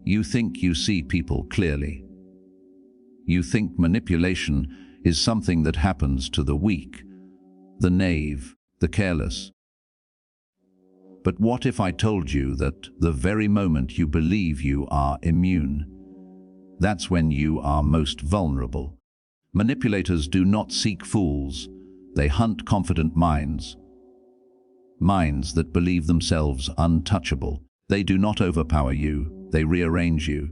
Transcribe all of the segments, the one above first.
You think you see people clearly. You think manipulation is something that happens to the weak, the knave, the careless. But what if I told you that the very moment you believe you are immune, that's when you are most vulnerable? Manipulators do not seek fools, they hunt confident minds. Minds that believe themselves untouchable. They do not overpower you, they rearrange you.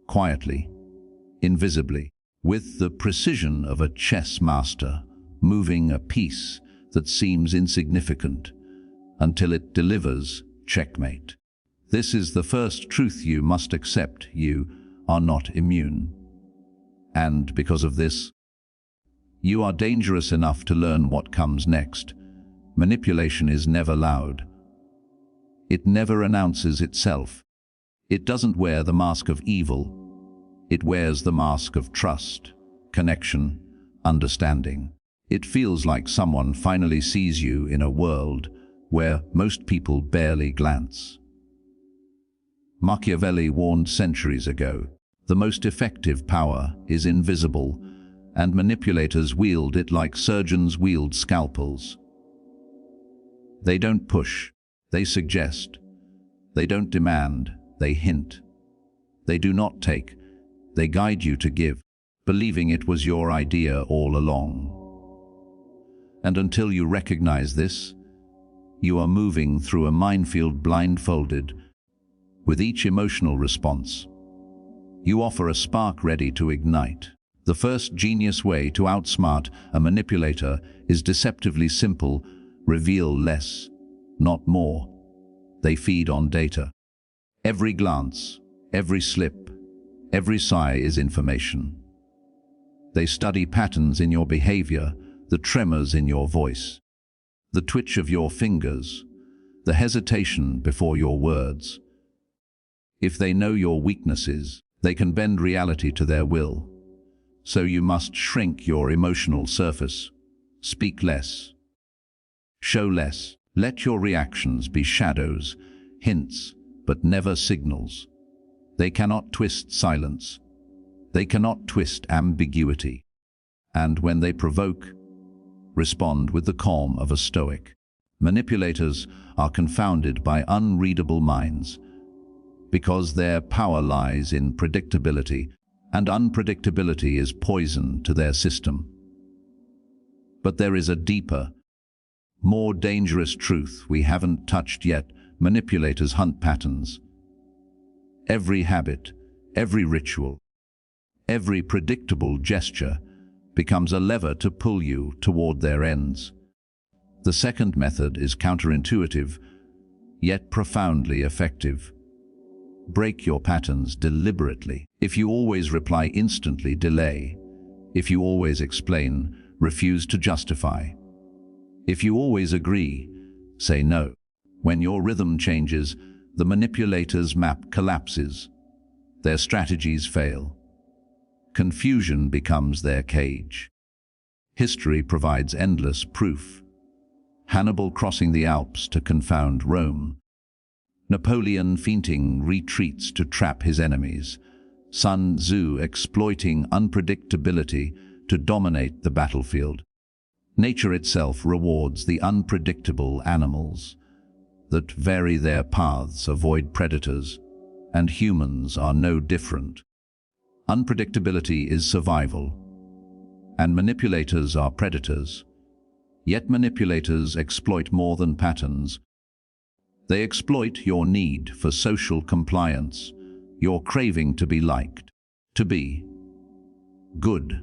Quietly, invisibly, with the precision of a chess master, moving a piece that seems insignificant until it delivers checkmate. This is the first truth you must accept: you are not immune. And because of this, you are dangerous enough to learn what comes next. Manipulation is never loud. It never announces itself. It doesn't wear the mask of evil. It wears the mask of trust, connection, understanding. It feels like someone finally sees you in a world where most people barely glance. Machiavelli warned centuries ago, the most effective power is invisible, and manipulators wield it like surgeons wield scalpels. They don't push, they suggest. They don't demand, they hint. They do not take, they guide you to give, believing it was your idea all along. And until you recognize this, you are moving through a minefield blindfolded. With each emotional response, you offer a spark ready to ignite. The first genius way to outsmart a manipulator is deceptively simple: reveal less, not more. They feed on data. Every glance, every slip, every sigh is information. They study patterns in your behavior, the tremors in your voice, the twitch of your fingers, the hesitation before your words. If they know your weaknesses, they can bend reality to their will. So you must shrink your emotional surface. Speak less. Show less. Let your reactions be shadows, hints, but never signals. They cannot twist silence. They cannot twist ambiguity. And when they provoke, respond with the calm of a stoic. Manipulators are confounded by unreadable minds, because their power lies in predictability, and unpredictability is poison to their system. But there is a deeper, more dangerous truth we haven't touched yet. Manipulators hunt patterns. Every habit, every ritual, every predictable gesture becomes a lever to pull you toward their ends. The second method is counterintuitive, yet profoundly effective. Break your patterns deliberately. If you always reply instantly, delay. If you always explain, refuse to justify. If you always agree, say no. When your rhythm changes, the manipulator's map collapses. Their strategies fail. Confusion becomes their cage. History provides endless proof. Hannibal crossing the Alps to confound Rome. Napoleon feinting retreats to trap his enemies. Sun Tzu exploiting unpredictability to dominate the battlefield. Nature itself rewards the unpredictable animals that vary their paths, avoid predators, and humans are no different. Unpredictability is survival, and manipulators are predators. Yet manipulators exploit more than patterns. They exploit your need for social compliance, your craving to be liked, to be good.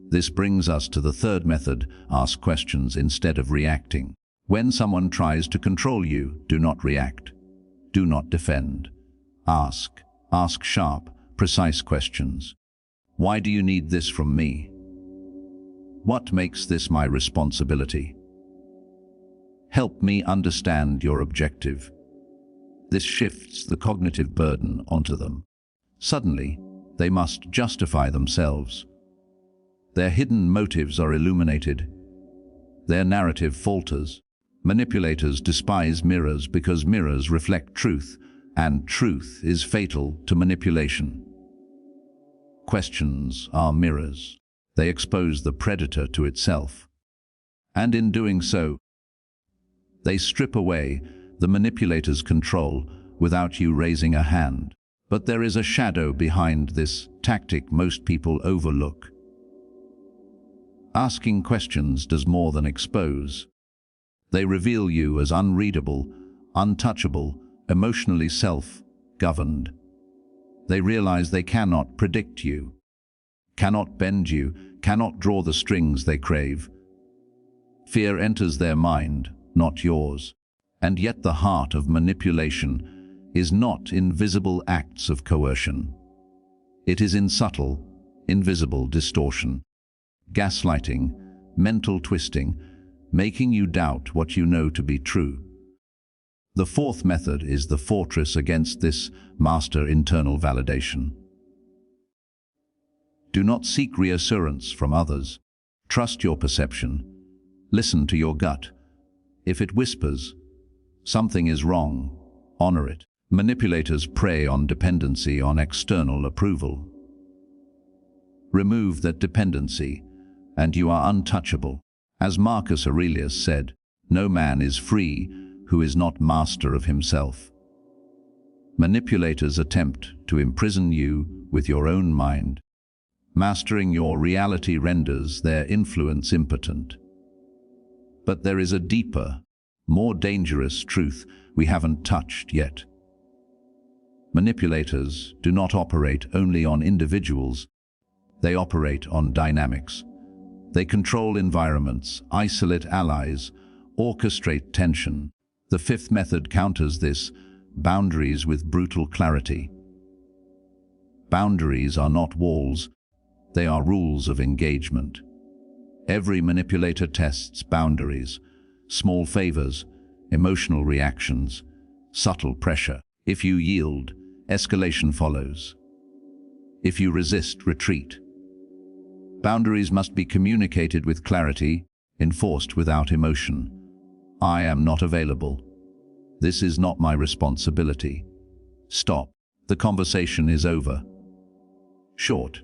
This brings us to the third method: ask questions instead of reacting. When someone tries to control you, do not react. Do not defend. Ask. Ask sharp, precise questions. Why do you need this from me? What makes this my responsibility? Help me understand your objective. This shifts the cognitive burden onto them. Suddenly, they must justify themselves. Their hidden motives are illuminated. Their narrative falters. Manipulators despise mirrors because mirrors reflect truth, and truth is fatal to manipulation. Questions are mirrors. They expose the predator to itself. And in doing so, they strip away the manipulator's control without you raising a hand. But there is a shadow behind this tactic most people overlook. Asking questions does more than expose. They reveal you as unreadable, untouchable, emotionally self-governed. They realize they cannot predict you, cannot bend you, cannot draw the strings they crave. Fear enters their mind, not yours. And yet the heart of manipulation is not in visible acts of coercion. It is in subtle, invisible distortion, gaslighting, mental twisting, making you doubt what you know to be true. The fourth method is the fortress against this master internal validation. Do not seek reassurance from others. Trust your perception. Listen to your gut. If it whispers, something is wrong, honor it. Manipulators prey on dependency on external approval. Remove that dependency, and you are untouchable. As Marcus Aurelius said, no man is free who is not master of himself. Manipulators attempt to imprison you with your own mind. Mastering your reality renders their influence impotent. But there is a deeper, more dangerous truth we haven't touched yet. Manipulators do not operate only on individuals. They operate on dynamics. They control environments, isolate allies, orchestrate tension. The fifth method counters this: boundaries with brutal clarity. Boundaries are not walls, they are rules of engagement. Every manipulator tests boundaries, small favors, emotional reactions, subtle pressure. If you yield, escalation follows. If you resist, retreat. Boundaries must be communicated with clarity, enforced without emotion. I am not available. This is not my responsibility. Stop. The conversation is over. Short,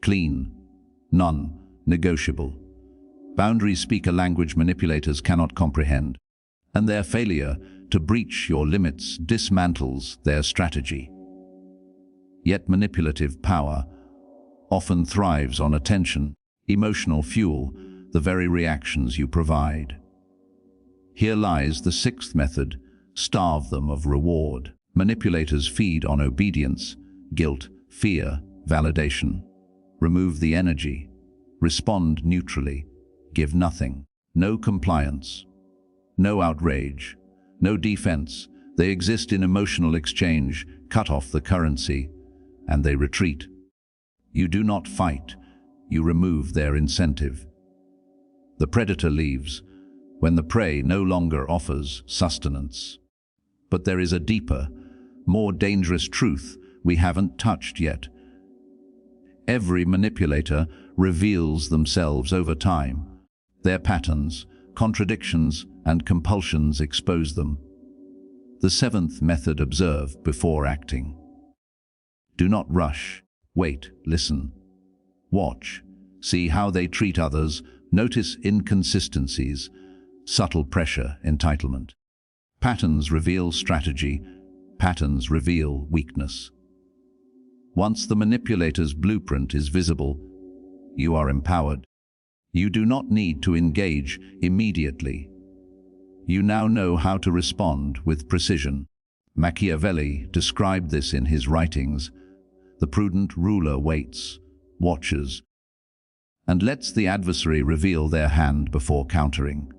clean, non-negotiable. Boundaries speak a language manipulators cannot comprehend, and their failure to breach your limits dismantles their strategy. Yet manipulative power often thrives on attention, emotional fuel, the very reactions you provide. Here lies the sixth method: starve them of reward. Manipulators feed on obedience, guilt, fear, validation. Remove the energy. Respond neutrally. Give nothing. No compliance. No outrage. No defense. They exist in emotional exchange. Cut off the currency, and they retreat. You do not fight. You remove their incentive. The predator leaves when the prey no longer offers sustenance. But there is a deeper, more dangerous truth we haven't touched yet. Every manipulator reveals themselves over time. Their patterns, contradictions, and compulsions expose them. The seventh method: observe before acting. Do not rush. Wait, listen. Watch. See how they treat others. Notice inconsistencies, subtle pressure, entitlement. Patterns reveal strategy. Patterns reveal weakness. Once the manipulator's blueprint is visible, you are empowered. You do not need to engage immediately. You now know how to respond with precision. Machiavelli described this in his writings. The prudent ruler waits, watches, and lets the adversary reveal their hand before countering.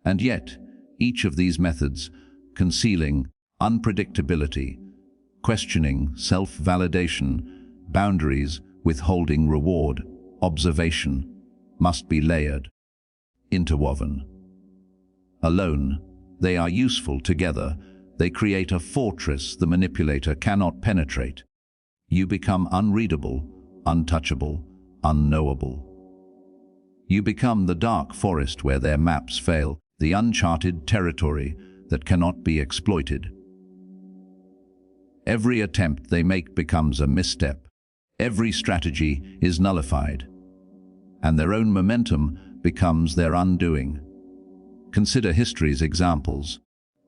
And yet, each of these methods, concealing unpredictability, questioning self-validation, boundaries, withholding reward, observation, must be layered, interwoven. Alone, they are useful. Together, they create a fortress the manipulator cannot penetrate. You become unreadable, untouchable, unknowable. You become the dark forest where their maps fail, the uncharted territory that cannot be exploited. Every attempt they make becomes a misstep. Every strategy is nullified, and their own momentum becomes their undoing. Consider history's examples.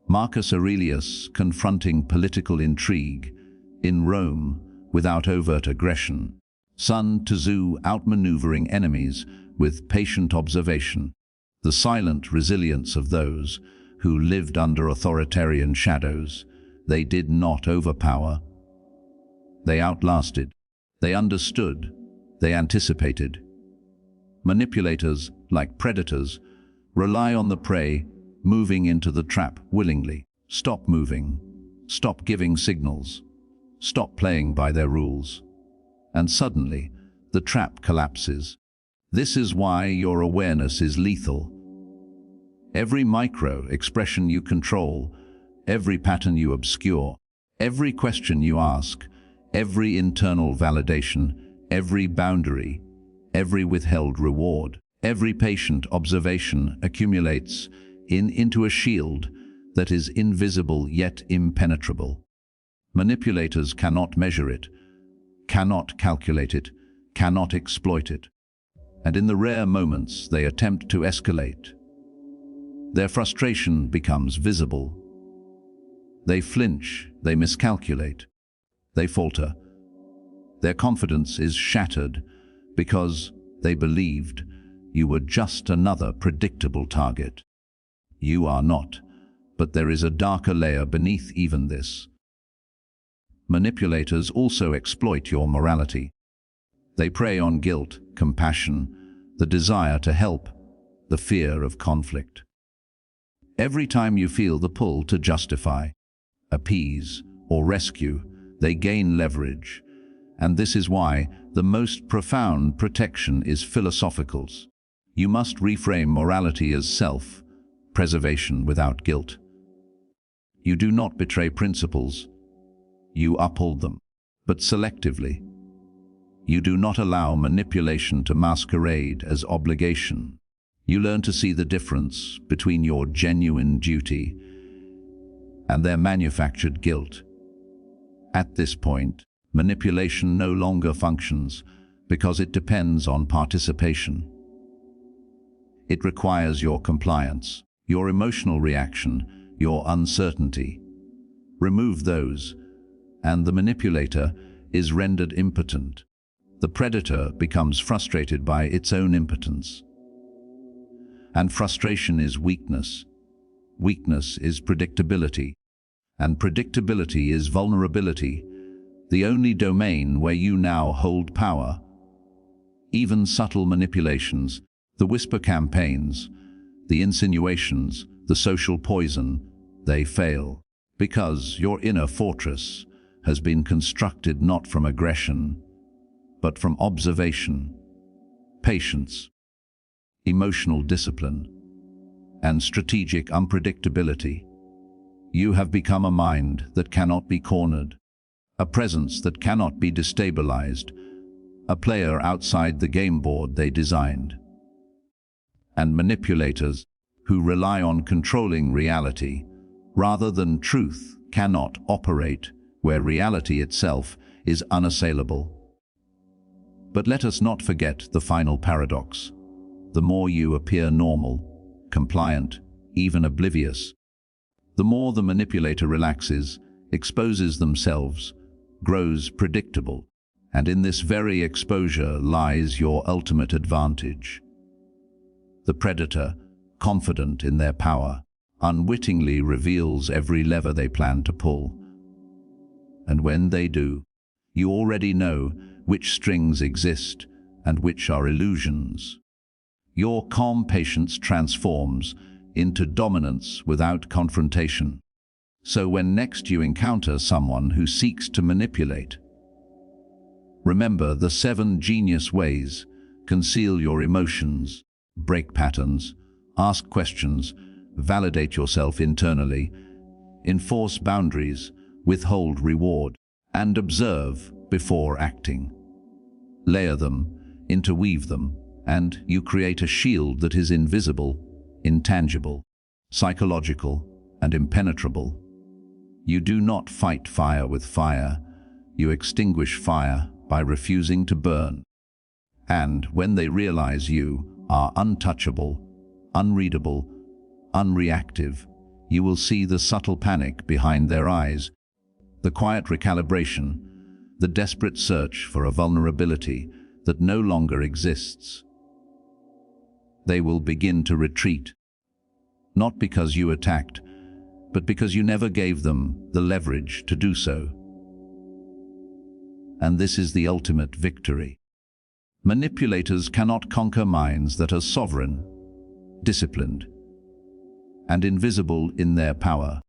Marcus Aurelius confronting political intrigue in Rome without overt aggression. Sun Tzu outmaneuvering enemies with patient observation. The silent resilience of those who lived under authoritarian shadows. They did not overpower. They outlasted. They understood. They anticipated. Manipulators, like predators, rely on the prey moving into the trap willingly. Stop moving. Stop giving signals. Stop playing by their rules. And suddenly, the trap collapses. This is why your awareness is lethal. Every micro-expression you control, every pattern you obscure, every question you ask, every internal validation, every boundary, every withheld reward, every patient observation accumulates into a shield that is invisible yet impenetrable. Manipulators cannot measure it, cannot calculate it, cannot exploit it. And in the rare moments they attempt to escalate, their frustration becomes visible. They flinch, they miscalculate, they falter. Their confidence is shattered because they believed you were just another predictable target. You are not, but there is a darker layer beneath even this. Manipulators also exploit your morality. They prey on guilt, compassion, the desire to help, the fear of conflict. Every time you feel the pull to justify, appease, or rescue, they gain leverage. And this is why the most profound protection is philosophical. You must reframe morality as self-preservation without guilt. You do not betray principles. You uphold them, but selectively. You do not allow manipulation to masquerade as obligation. You learn to see the difference between your genuine duty and their manufactured guilt. At this point, manipulation no longer functions because it depends on participation. It requires your compliance, your emotional reaction, your uncertainty. Remove those, and the manipulator is rendered impotent. The predator becomes frustrated by its own impotence. And frustration is weakness. Weakness is predictability. And predictability is vulnerability, the only domain where you now hold power. Even subtle manipulations, the whisper campaigns, the insinuations, the social poison, they fail, because your inner fortress has been constructed not from aggression, but from observation, patience, emotional discipline, and strategic unpredictability. You have become a mind that cannot be cornered, a presence that cannot be destabilized, a player outside the game board they designed. And manipulators who rely on controlling reality rather than truth cannot operate where reality itself is unassailable. But let us not forget the final paradox. The more you appear normal, compliant, even oblivious, the more the manipulator relaxes, exposes themselves, grows predictable, and in this very exposure lies your ultimate advantage. The predator, confident in their power, unwittingly reveals every lever they plan to pull. And when they do, you already know which strings exist and which are illusions. Your calm patience transforms into dominance without confrontation. So when next you encounter someone who seeks to manipulate, remember the 7 genius ways. Conceal your emotions, break patterns, ask questions, validate yourself internally, enforce boundaries, withhold reward, and observe before acting. Layer them, interweave them, and you create a shield that is invisible, intangible, psychological, and impenetrable. You do not fight fire with fire. You extinguish fire by refusing to burn. And when they realize you are untouchable, unreadable, unreactive, you will see the subtle panic behind their eyes, the quiet recalibration, the desperate search for a vulnerability that no longer exists. They will begin to retreat, not because you attacked, but because you never gave them the leverage to do so. And this is the ultimate victory. Manipulators cannot conquer minds that are sovereign, disciplined, and invisible in their power.